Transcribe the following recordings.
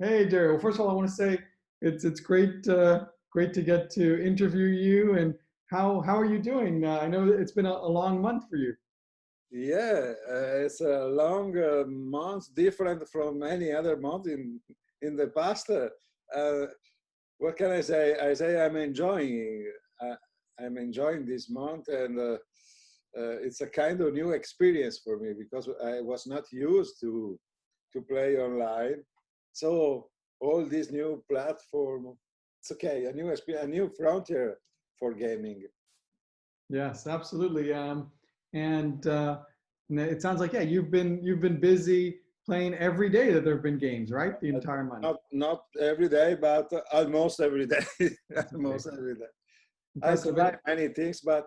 Hey, Dario. First of all, I want to say it's great to get to interview you. And how are you doing? I know it's been a long month for you. Yeah, it's a long month, different from any other month in the past. Uh, what can I say? I say Uh, I'm enjoying this month, and it's a kind of new experience for me because I was not used to play online. So all this new platform, it's okay. A new experience, a new frontier for gaming. Yes, absolutely. And it sounds like, yeah, you've been busy playing every day that there have been games, right? The entire month. Not every day, but almost every day. That's Almost amazing. every day. I Impressive. try many things, but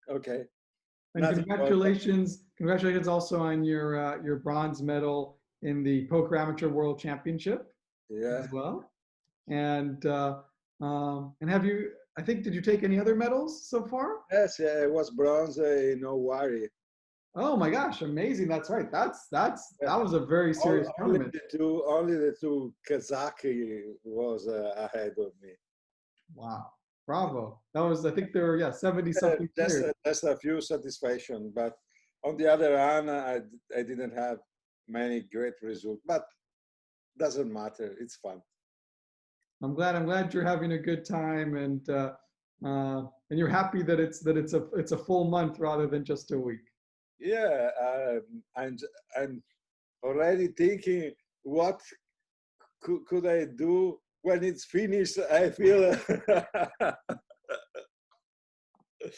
okay, And nothing more. congratulations also on your bronze medal in the Poker Amateur World Championship Yeah. as well. And have you? I think did you take any other medals so far? Yes, it was bronze in Owari. Oh my gosh, amazing! That's right. That was a very serious Only tournament. only the two Kazaki was ahead of me. Wow, bravo! That was I think there were 70 something Just players. just a few satisfaction, but on the other hand, I didn't have many great results, but doesn't matter. It's fun. I'm glad you're having a good time and you're happy that it's a full month rather than just a week. Yeah, I'm already thinking what could I do when it's finished? I feel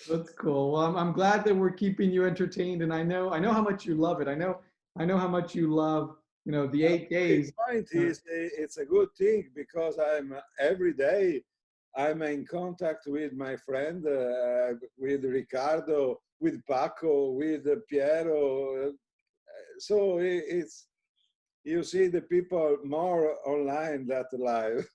That's cool. Well, I'm glad that we're keeping you entertained, and I know how much you love it. I know how much you love, the eight the days. point Uh, is it's a good thing because I'm every day I'm in contact with my friend, with Ricardo, with Paco, with Piero. So it's you see the people more online than live.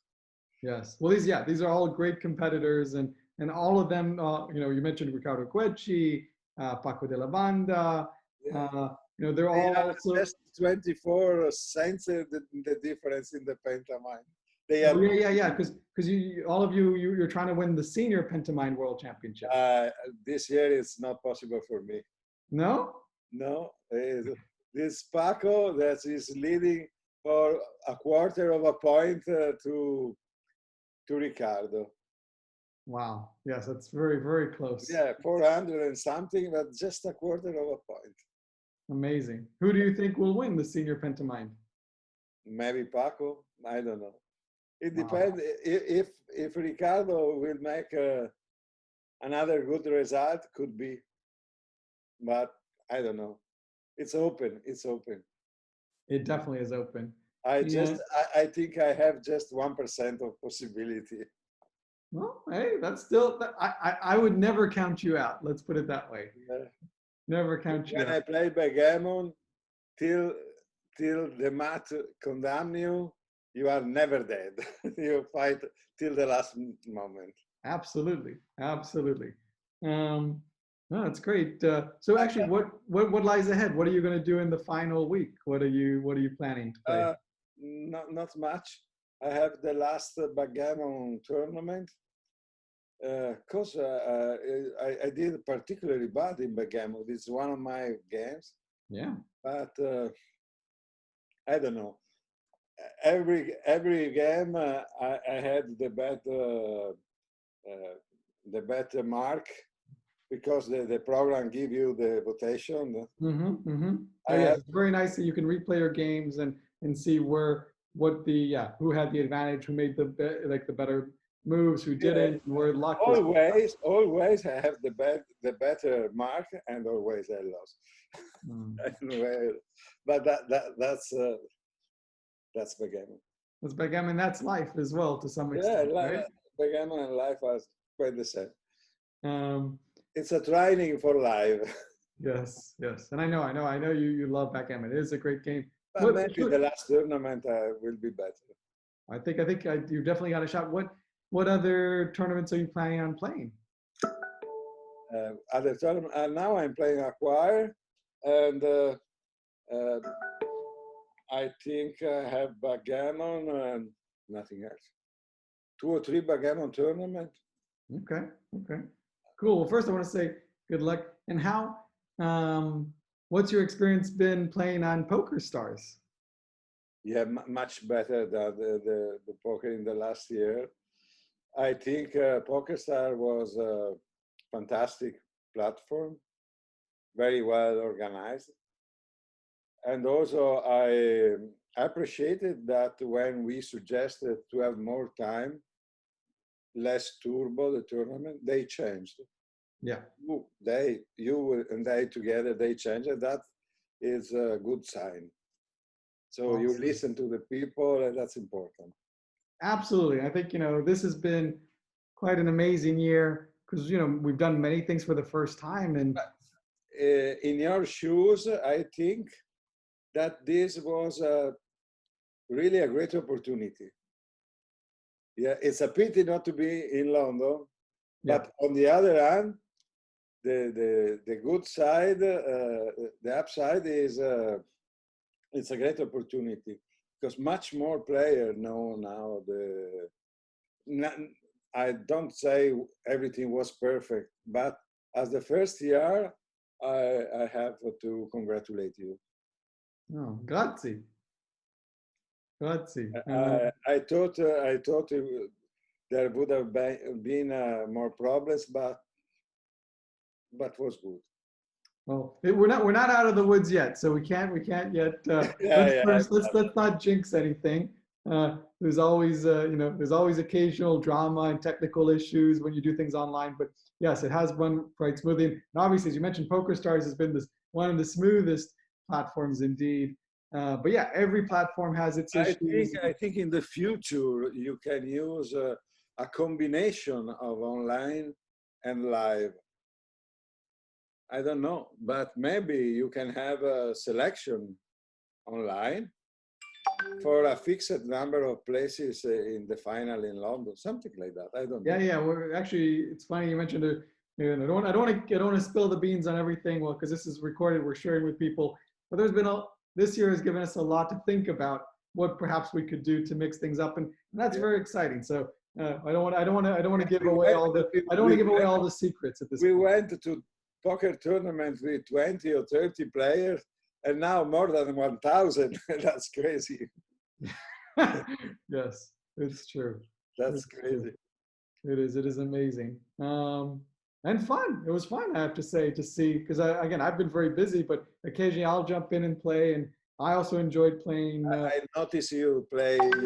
yes. Well, these are all great competitors, and all of them. You mentioned Ricardo Guecci, Paco de la Banda. Yeah. Uh, they're They all are also. just 24 cents the difference in the Pentamind. They Oh are yeah, because all of you're trying to win the senior Pentamind World Championship. uh, this year it's not possible for me. No? No, this Paco that is leading for a quarter of a point to Ricardo. Wow. Yes, that's very, very close. Yeah, 400 and something, but just a quarter of a point. Amazing. Who do you think will win the senior Pentamind? Maybe Paco, I don't know. It Wow. depends if Ricardo will make another good result, could be, but I don't know. It's open. It's open. It definitely is open. I Yeah. just I think I have just 1% of possibility. Well, hey, that's still, I would never count you out. Let's put it that way. Yeah. Never count you When out. I play backgammon, till till the mat condemn you, you are never dead. You fight till the last moment. Absolutely. Absolutely. Um, no, that's great. So actually, what lies ahead? What are you going to do in the final week? What are you planning to play? Uh, not much. I have the last backgammon tournament because I did particularly bad in backgammon. It's one of my games, Yeah. but I don't know. Every game I had the better mark because the program give you the votation. Mm-hmm. Mm-hmm. Oh I yes, have it's very nice that you can replay your games and see who had the advantage, who made the better moves, who yeah, didn't, where luck was. always I have the better mark, and always I lost. Mm. I don't know where, but that's the game. That's backgammon. That's life as well to some Yeah, extent, right? the game and life are quite the same. Um, It's a training for life. yes, yes, and I know you love backgammon. It is a great game. But What maybe the last tournament will be better. I think you definitely got a shot. What other tournaments are you planning on playing? At the tournament, now I'm playing Acquire, and uh, I think I have backgammon and nothing else. 2 or 3 backgammon tournament. Okay. Okay. Cool. Well, first I want to say good luck. And how, what's your experience been playing on Poker Stars? Yeah, much better than the poker in the last year. I think PokerStar was a fantastic platform, very well organized. And also I appreciated that when we suggested to have more time, less turbo, the tournament, they changed. Yeah. You and they together, they changed, and that is a good sign. So Awesome. you listen to the people, and that's important. Absolutely. I think, this has been quite an amazing year because, we've done many things for the first time. And in your shoes, I think that this was really a great opportunity. Yeah, it's a pity not to be in London, but on the other hand, the good side, the upside is it's a great opportunity because much more players know now I don't say everything was perfect, but as the first year, I have to congratulate you. oh, grazie. Grazie. I thought there would have been more problems, but was good. Well, we're not out of the woods yet, so we can't yet. Let's not jinx anything. There's always there's always occasional drama and technical issues when you do things online. But yes, it has run quite smoothly. And obviously, as you mentioned, PokerStars has been one of the smoothest platforms indeed. But yeah, every platform has its issues. I think in the future you can use a combination of online and live. I don't know, but maybe you can have a selection online for a fixed number of places in the final in London, something like that. I don't know. Yeah. We're actually, it's funny you mentioned it. I don't want to spill the beans on everything. Well, because this is recorded, we're sharing with people. But there's been this year has given us a lot to think about what perhaps we could do to mix things up, and that's very exciting. So I don't want to give away all the secrets at this point. We went to poker tournaments with 20 or 30 players, and now more than 1,000. That's crazy. Yes, it's true. That's crazy. True. It is amazing. And fun. It was fun, I have to say, to see, because I've been very busy, but occasionally I'll jump in and play. And I also enjoyed playing. I notice you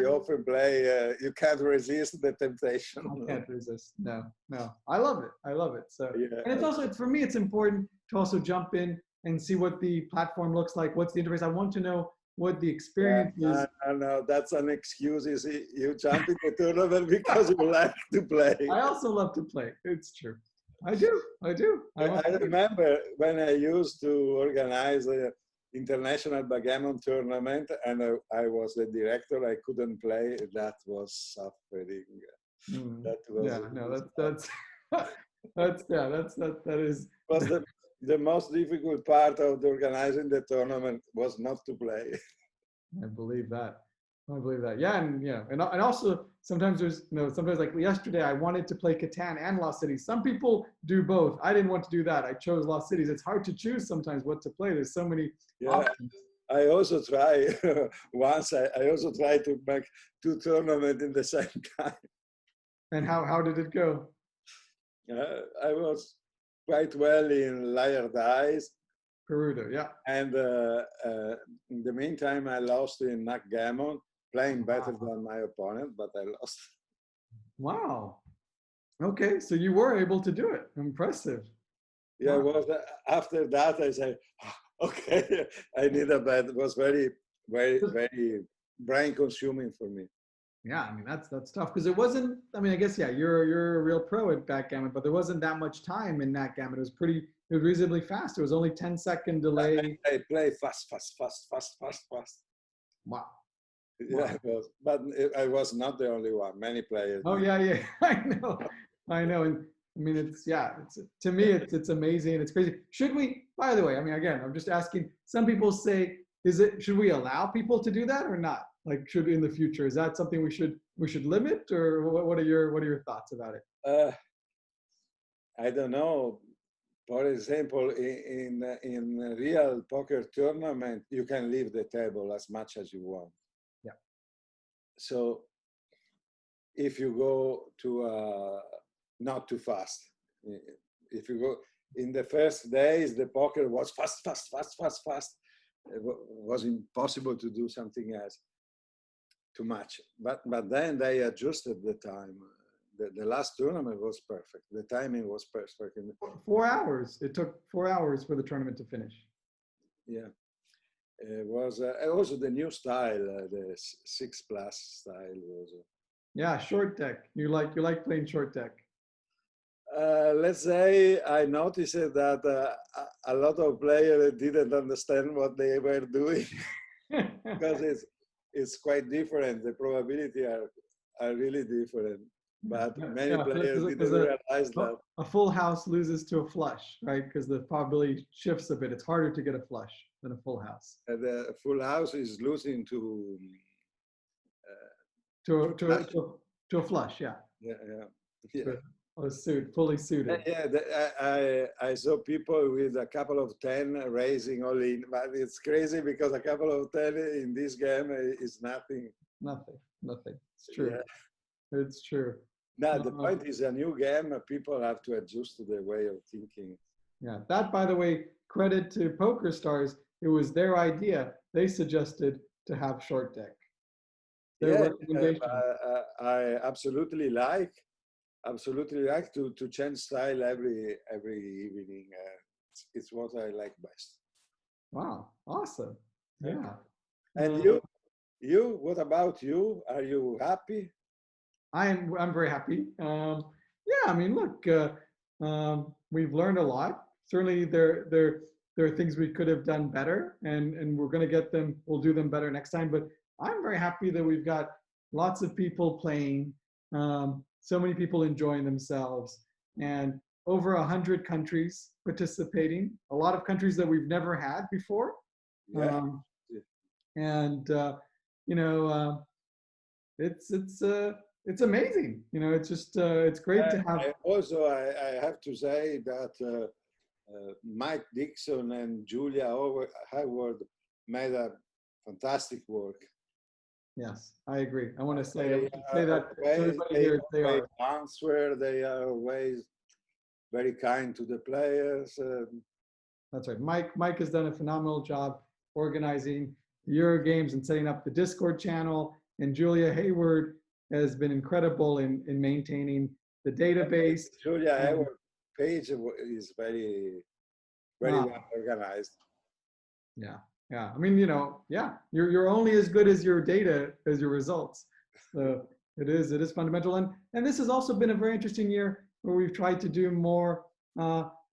often play, you can't resist the temptation. I can't resist. No. I love it. So, yeah. And it's also, for me, it's important to also jump in and see what the platform looks like. What's the interface? I want to know what the experience is. No, that's an excuse. You jump in the tournament because you like to play. I also love to play. It's true. I do. I remember when I used to organize the international backgammon tournament, and I was the director. I couldn't play. That was suffering. That was that is. Was the most difficult part of organizing the tournament was not to play. I believe that. Yeah, and also sometimes there's sometimes like yesterday I wanted to play Catan and Lost Cities. Some people do both. I didn't want to do that. I chose Lost Cities. It's hard to choose sometimes what to play. There's so many options. I also try once. I also tried to make 2 tournaments in the same time. And how did it go? I was quite well in Liar Dice. Perudo, yeah. And in the meantime, I lost in backgammon, playing better than my opponent, but I lost. Wow. Okay, so you were able to do it. Impressive. Yeah, wow. After that, I said, okay, I need a bet. It was very, very, very brain-consuming for me. Yeah, I mean, that's tough because it wasn't, I mean, I guess, yeah, you're a real pro at backgammon, but there wasn't that much time in backgammon. It was reasonably fast. It was only 10-second delay. I play fast. Wow. Yeah, it was, but I was not the only one. Many players. Oh yeah, I know, and I mean, it's to me, it's amazing and it's crazy. Should we? By the way, I mean, again, I'm just asking. Some people say should we allow people to do that or not? Like, should in the future, is that something we should limit, or what are your thoughts about it? I don't know. For example, in a real poker tournament, you can leave the table as much as you want. Yeah. So if you go to not too fast, if you go in the first days, the poker was fast. It was impossible to do something else too much. But then they adjusted the time. The last tournament was perfect. The timing was perfect. 4 hours. It took 4 hours for the tournament to finish. Yeah, it was also the new style, the 6+ style was. Yeah, short deck. You like playing short deck. Let's say I noticed that a lot of players didn't understand what they were doing because it's quite different. The probability are really different. But many players didn't realize that. A full house loses to a flush, right? Because the probability shifts a bit. It's harder to get a flush than a full house. The full house is losing to a flush, yeah. Yeah. Fully suited. Yeah, I saw people with a couple of 10 raising all in, but it's crazy because a couple of 10 in this game is nothing. Nothing. It's true. Yeah. It's true. Now, the point is a new game, people have to adjust to the way of thinking. Yeah, that, by the way, credit to Poker Stars. It was their idea. They suggested to have short deck. I absolutely like to change style every evening. It's what I like best. Wow, awesome. Yeah. And you, what about you? Are you happy? I'm very happy. Yeah, I mean, look, we've learned a lot. Certainly, there are things we could have done better, and we're going to get them. We'll do them better next time. But I'm very happy that we've got lots of people playing, so many people enjoying themselves, and over 100 countries participating. A lot of countries that we've never had before. Yeah. And you know, it's amazing. You know, it's just it's great to have. I have to say that Mike Dixon and Julia Howard made a fantastic work. Yes, I agree. I want to say that everybody here, they are answer. They are always very kind to the players. That's right. Mike has done a phenomenal job organizing the Euro Games and setting up the Discord channel, and Julia Hayward has been incredible in maintaining the database. Julia Hayward page is very well organized. Yeah. Yeah, I mean, you know, yeah, you're only as good as your data, as your results. So it is fundamental. And this has also been a very interesting year where we've tried to do more,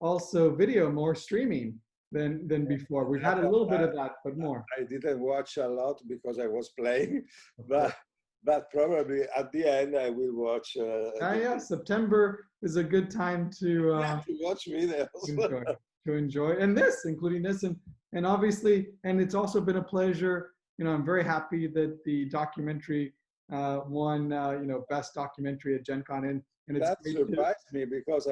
also video, more streaming than before. We've had a little bit of that, but more. I didn't watch a lot because I was playing, but probably at the end I will watch. Yeah, September is a good time to watch videos. to enjoy, and including this, and obviously, and it's also been a pleasure. You know, I'm very happy that the documentary won, you know, best documentary at Gen Con, and it's that surprised me because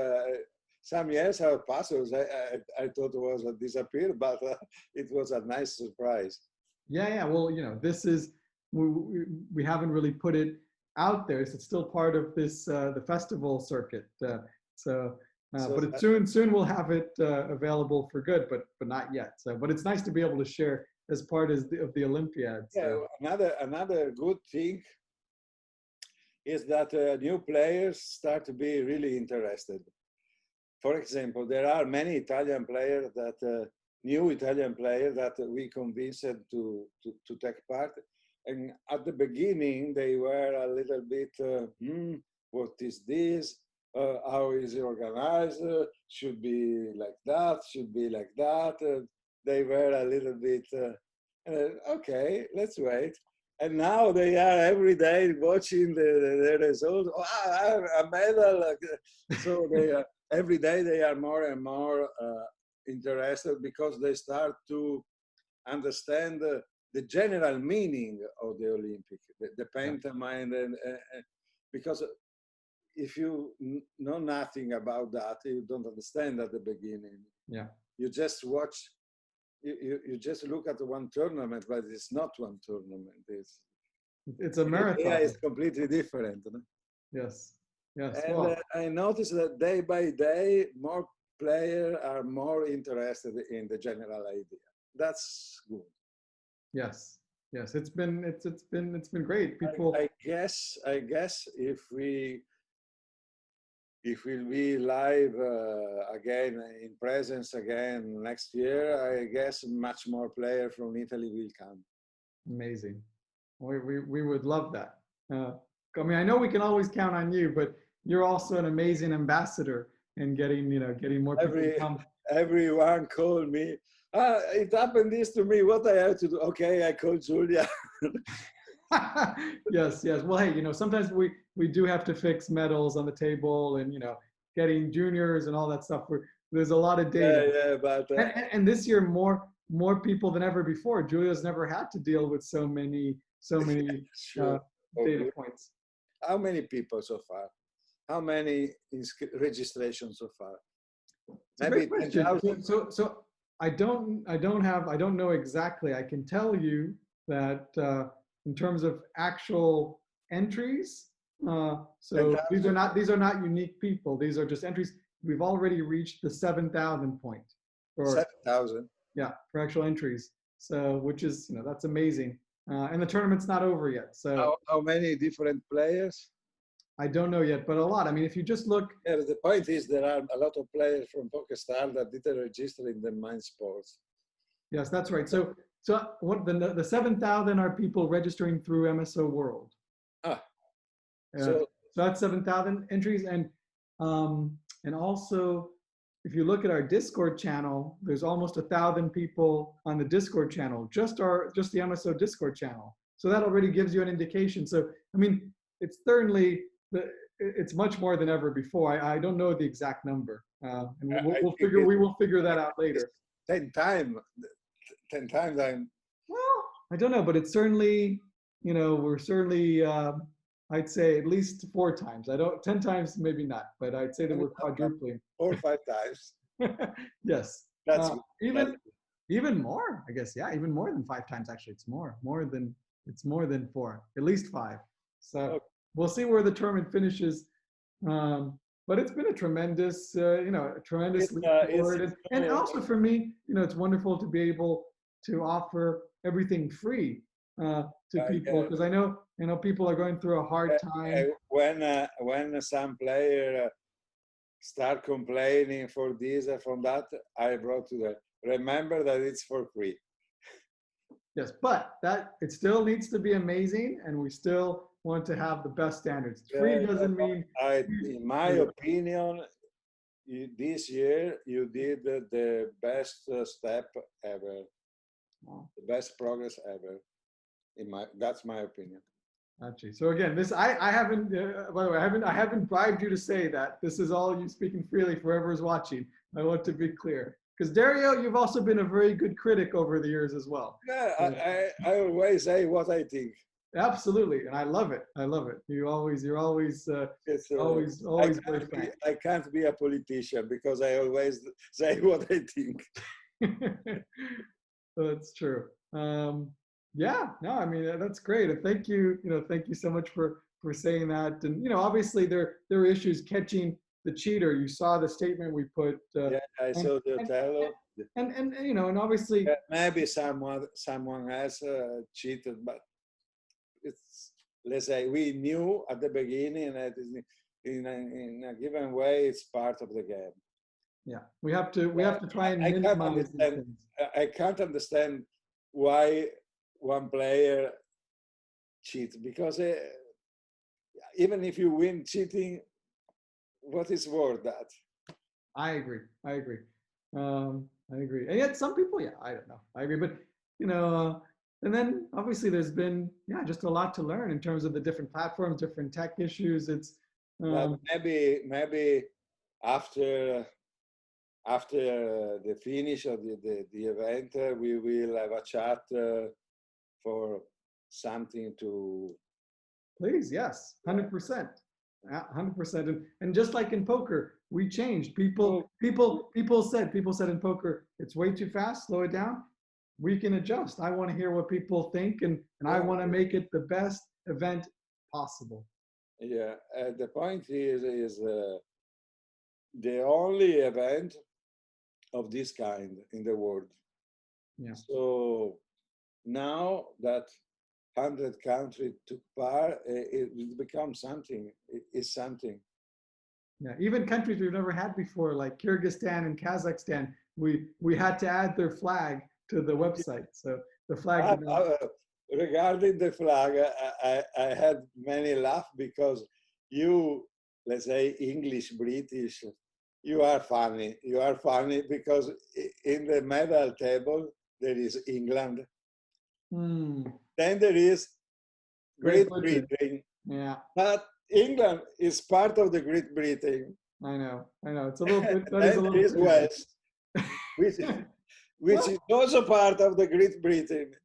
some years have passed. I thought it was a disappear, but it was a nice surprise. Yeah. Well, you know, this is we haven't really put it out there. So it's still part of this the festival circuit. But soon we'll have it available for good, but not yet. So, but it's nice to be able to share as part of the Olympiad. So. Yeah, another good thing is that new players start to be really interested. For example, there are many Italian players new Italian players that we convinced to take part. And at the beginning, they were a little bit, what is this? How is it organized? Should be like that, should be like that. They were a little bit, okay, let's wait. And now they are every day watching the results. Oh, a medal. So they are, every day they are more and more interested because they start to understand the general meaning of the Olympic, the Pentamind, and because if you know nothing about that, you don't understand at the beginning. Yeah. You just watch, you just look at one tournament, but it's not one tournament. It's a marathon. Yeah, it's completely different. No? Yes. Yes. And Well, I noticed that day by day, more players are more interested in the general idea. That's good. yes. Yes. It's been great. People. I guess if we'll be live again in presence again next year, I guess much more players from Italy will come. Amazing. We would love that. I mean, I know we can always count on you, but you're also an amazing ambassador in getting more people to come. Everyone called me. It happened this to me. What I have to do? Okay, I called Julia. Yes. Well, hey, sometimes we do have to fix medals on the table, and getting juniors and all that stuff. There's a lot of data. Yeah, but and this year more people than ever before. Julia's never had to deal with so many sure. data points. How many people so far? How many registrations so far? Maybe 10,000. So I don't know exactly. I can tell you that in terms of actual entries, so these are not unique people. These are just entries. We've already reached the 7,000 point. 7,000. Yeah, for actual entries. So, which is that's amazing. And the tournament's not over yet. So how many different players? I don't know yet, but a lot. I mean, if you just look. Yeah, the point is there are a lot of players from Pakistan that didn't register in the Mind Sports. Yes, that's right. So what the 7,000 are people registering through MSO World. So that's 7,000 entries, and also if you look at our Discord channel, there's almost 1,000 people on the Discord channel, just the MSO Discord channel. So that already gives you an indication. So I mean, it's certainly it's much more than ever before. I don't know the exact number, and we will figure that out later. 10 times. Well, I don't know, but it's certainly we're certainly I'd say at least 4 times. 10 times maybe not, but I'd say that we're quadrupling. 4 or 5 times. Yes. That's even more, I guess. Yeah, even more than 5 times. Actually, it's more than 4, at least 5. So we'll see where the tournament finishes. But it's been a tremendous, tremendous leap forward. And also for me, it's wonderful to be able to offer everything free to people, because I know people are going through a hard time. When some player start complaining for this and from that, I brought to them, remember that it's for free. Yes, but that it still needs to be amazing, and we still want to have the best standards. Free doesn't mean. In my opinion, this year you did the best step ever, the best progress ever. That's my opinion. Actually, so again, I haven't. By the way, I haven't bribed you to say that. This is all you speaking freely for whoever's watching. I want to be clear. Because Dario, you've also been a very good critic over the years as well. Yeah, I always say what I think. Absolutely, and I love it. You're always very frank. I can't be a politician because I always say what I think. That's true. Yeah, no, I mean that's great, and thank you so much for saying that. And obviously there are issues catching the cheater. You saw the statement we put. Yeah, I saw the Othello. And obviously maybe someone else cheated, but it's, let's say, we knew at the beginning that in a given way it's part of the game. Yeah, we have to try and minimize these things. I can't understand why one player cheats, because even if you win cheating, what is worth that? I agree. And yet some people, I don't know. I agree, but and then obviously there's been just a lot to learn in terms of the different platforms, different tech issues. It's maybe after after the finish of the event, we will have a chat for something to. Please, yes, 100%. 100%. And just like in poker, we changed. People said in poker, it's way too fast, slow it down. We can adjust. I want to hear what people think, and I want to make it the best event possible. Yeah, the point is the only event of this kind in the world. Yeah. So now that 100 countries took part, it becomes something. It's something. Yeah, even countries we've never had before, like Kyrgyzstan and Kazakhstan, we had to add their flag to the website. So the flag. Regarding the flag, I had many laugh because you, let's say English, British, you are funny. You are funny because in the medal table there is England. Then there is Great Britain. Yeah. But England is part of the Great Britain. I know. It's a little bit. Then there is Wales, which is also part of the Great Britain.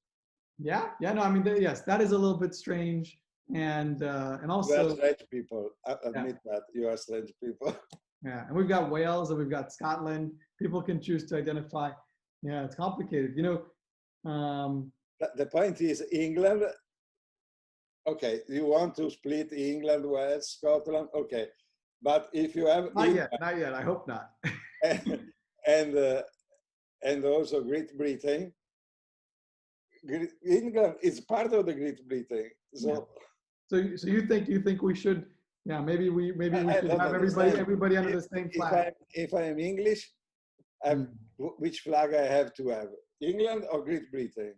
Yeah. No, I mean, yes, that is a little bit strange, and also. You are strange people. I admit that you are strange people. Yeah, and we've got Wales and we've got Scotland. People can choose to identify. Yeah, it's complicated. The point is England. Okay, you want to split England, Wales, Scotland. Okay, but if you have not yet. I hope not. and also Great Britain. England is part of the Great Britain. So, so you think we should? Yeah, maybe we should have everybody under the same flag. If I am English, which flag I have to have? England or Great Britain?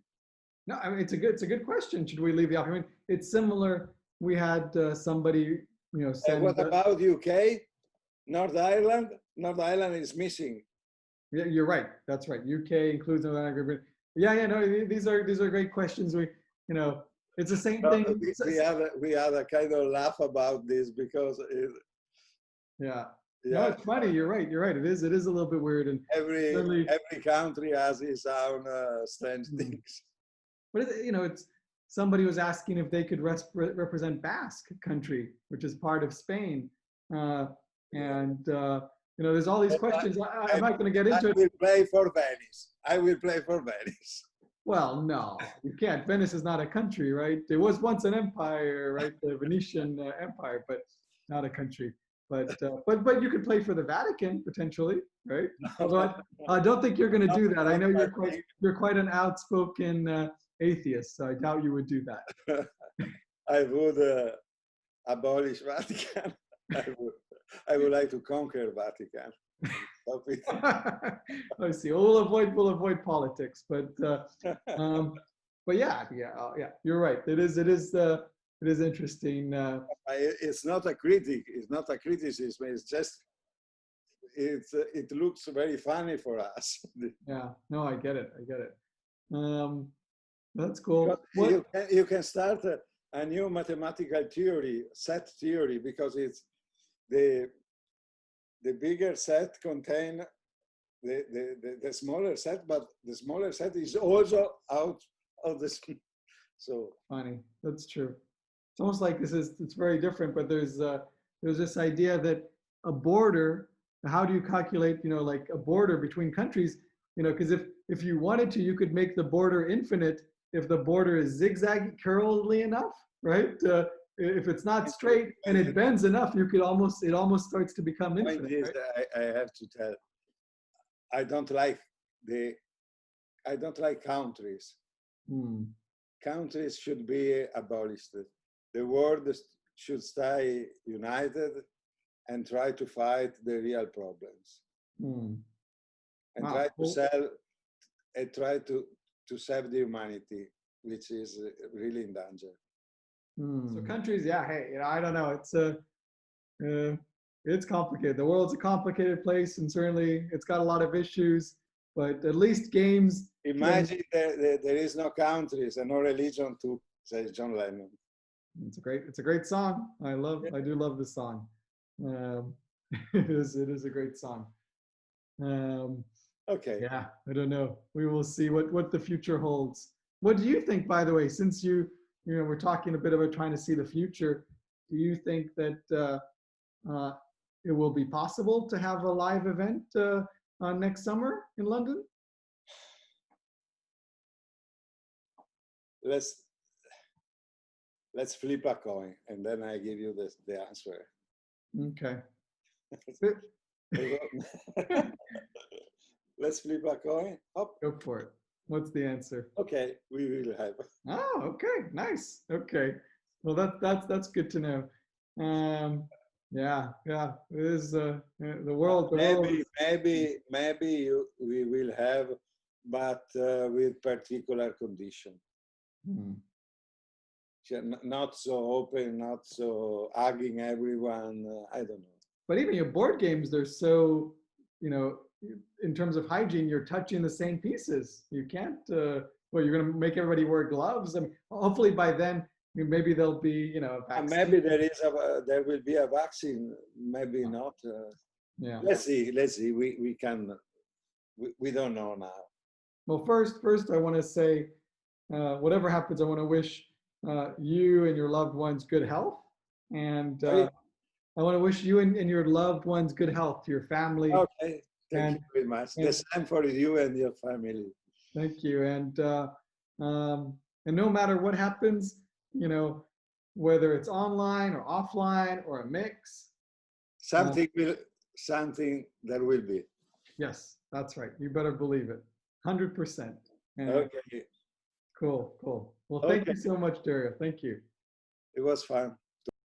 No, I mean it's a good question. Should we leave the option? I mean, it's similar. We had somebody send. What about UK? North Ireland? North Ireland is missing. Yeah, you're right. That's right. UK includes Northern Ireland. Yeah. No, these are great questions. It's the same thing. We had a kind of laugh about this because yeah. No, it's funny. You're right. It is a little bit weird. And every country has its own strange things. But it's somebody was asking if they could represent Basque country, which is part of Spain, there's all these questions. I'm not going to get into it. I will play for Venice. Well, no, you can't. Venice is not a country, right? It was once an empire, right? The Venetian Empire, but not a country. But you could play for the Vatican potentially, right? Although I don't think you're going to do that. I know you're quite an outspoken atheist, so I doubt you would do that. I would abolish Vatican. I would like to conquer Vatican. I see. We'll avoid politics, but yeah, you're right. It is interesting. It's not a critic. It's not a criticism. It's just it looks very funny for us. Yeah. No, I get it. That's cool. You can start a new mathematical theory, set theory, because it's the bigger set contain the smaller set, but the smaller set is also out of the. So funny. That's true. It's almost like it's very different, but there's this idea that a border. How do you calculate? Like a border between countries. Because if you wanted to, you could make the border infinite if the border is zigzag curly enough, right? If it's not straight and it bends enough, it almost starts to become infinite. Right? I have to tell, I don't like countries. Countries should be abolished. The world should stay united and try to fight the real problems. And try to save the humanity, which is really in danger. So countries, yeah. Hey, I don't know. It's complicated. The world's a complicated place, and certainly it's got a lot of issues. But at least games. Imagine there is no countries and no religion, to say John Lennon. It's a great song. I do love this song. It is a great song. Okay. Yeah, I don't know. We will see what the future holds. What do you think, by the way, since we're talking a bit about trying to see the future, do you think that it will be possible to have a live event next summer in London? Let's flip a coin, and then I give you the answer. Okay. Let's flip a coin. Hop. Go for it. What's the answer? Okay, we will have. Oh, okay, nice. Okay, well that's good to know. Yeah, it is the world. Maybe we will have, but with particular condition. Not so open, not so hugging everyone. I don't know. But even your board games, they're so, in terms of hygiene, you're touching the same pieces. You can't. Well, you're going to make everybody wear gloves. I mean, hopefully by then, maybe there'll be, a vaccine. Maybe there will be a vaccine. Maybe not. Yeah. Let's see. We don't know now. Well, first, I want to say, whatever happens, I want to wish you and your loved ones good health, and I want to wish you and your loved ones good health, to your family. Okay, thank you very much. The same for you and your family. Thank you, and no matter what happens, whether it's online or offline or a mix, something there will be. Yes, that's right. You better believe it, 100%. Okay. Cool. Well, thank you so much, Dario. Thank you. It was fun.